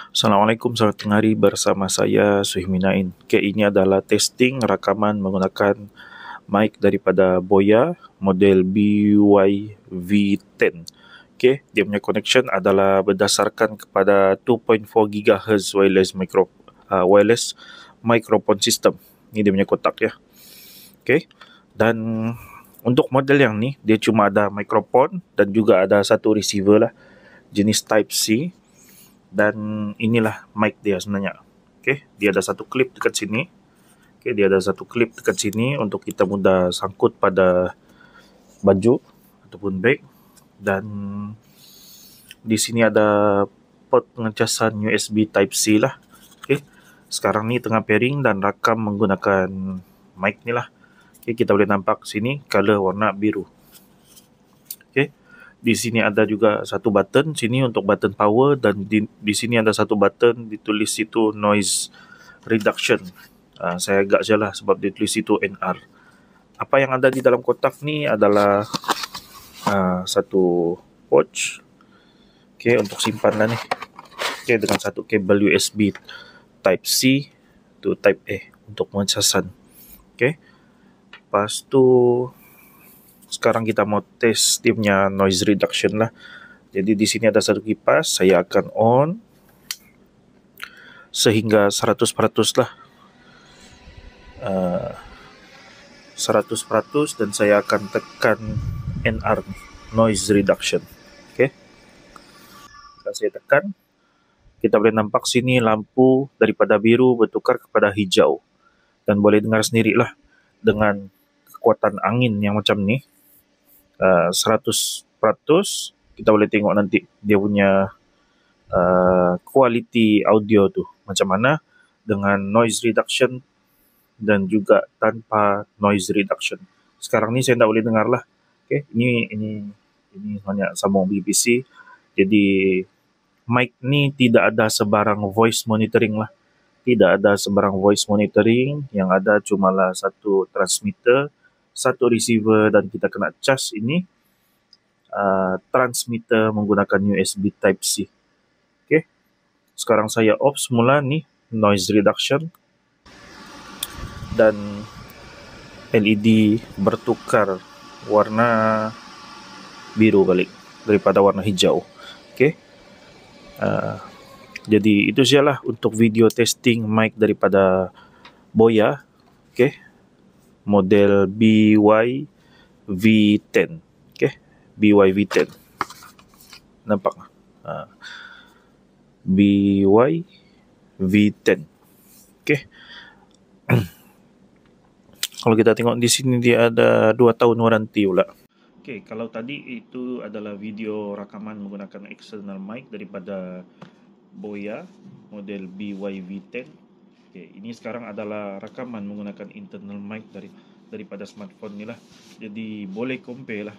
Assalamualaikum, selamat tengah hari bersama saya Suhiminain. Okay, ini adalah testing rakaman menggunakan mic daripada Boya model BYV10. Okay, dia punya connection adalah berdasarkan kepada 2.4 GHz wireless microphone system. Ini dia punya kotak ya. Okay, dan untuk model yang ni dia cuma ada microphone dan juga ada satu receiver lah, jenis Type C. Dan inilah mic dia sebenarnya. Okey, dia ada satu klip dekat sini. Okey, dia ada satu klip dekat sini untuk kita mudah sangkut pada baju ataupun beg. Dan di sini ada port pengecasan USB Type C lah. Okey, sekarang ni tengah pairing dan rakam menggunakan mic ni lah. Okey, kita boleh nampak sini color warna biru. Okey. Di sini ada juga satu button sini untuk button power, dan di sini ada satu button ditulis situ noise reduction. Saya agak je lah sebab ditulis situ NR. Apa yang ada di dalam kotak ni adalah satu pouch. Okay, untuk simpan lah ni. Okay, dengan satu kabel USB Type C to Type A untuk pengecasan. Okay. Lepas tu sekarang kita mau test dia punya noise reduction lah. Jadi di sini ada satu kipas, saya akan on sehingga 100% lah. 100% dan saya akan tekan NR ni, noise reduction. Okey. Jika saya tekan, kita boleh nampak sini lampu daripada biru bertukar kepada hijau. Dan boleh dengar sendirilah dengan kekuatan angin yang macam ni. 100% kita boleh tengok nanti dia punya quality audio tu macam mana dengan noise reduction dan juga tanpa noise reduction. Sekarang ni saya tak boleh dengar lah. Okay, ini hanya sambung BBC. Jadi mic ni tidak ada sebarang voice monitoring lah. Tidak ada sebarang voice monitoring, yang ada cumalah satu transmitter, satu receiver, dan kita kena cas ini transmitter menggunakan USB Type C. Okay. Sekarang saya off semula ni noise reduction dan LED bertukar warna biru balik daripada warna hijau. Okay. Jadi itu sajalah untuk video testing mic daripada Boya. Okay. Model BYV10. Okay. BYV10. Nampak? BYV10. Okay. Kalau kita tengok di sini dia ada 2 tahun waranti pula. Okay, kalau tadi itu adalah video rakaman menggunakan external mic daripada Boya model BYV10. Okay, ini sekarang adalah rakaman menggunakan internal mic daripada smartphone ni lah. Jadi boleh compare lah.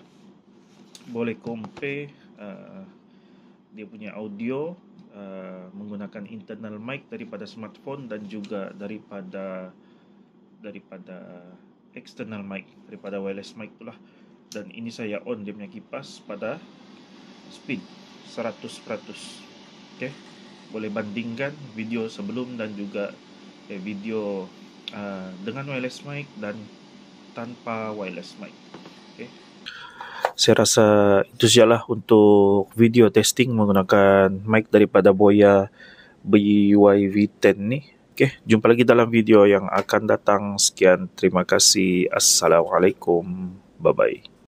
Boleh compare dia punya audio menggunakan internal mic daripada smartphone dan juga daripada external mic, daripada wireless mic itulah. Dan ini saya on dia punya kipas pada speed 100%. Okay. Boleh bandingkan video sebelum dan juga video dengan wireless mic dan tanpa wireless mic. Okay. Saya rasa itu sajalah untuk video testing menggunakan mic daripada Boya BYV10 ni. Okay, jumpa lagi dalam video yang akan datang. Sekian, terima kasih. Assalamualaikum. Bye-bye.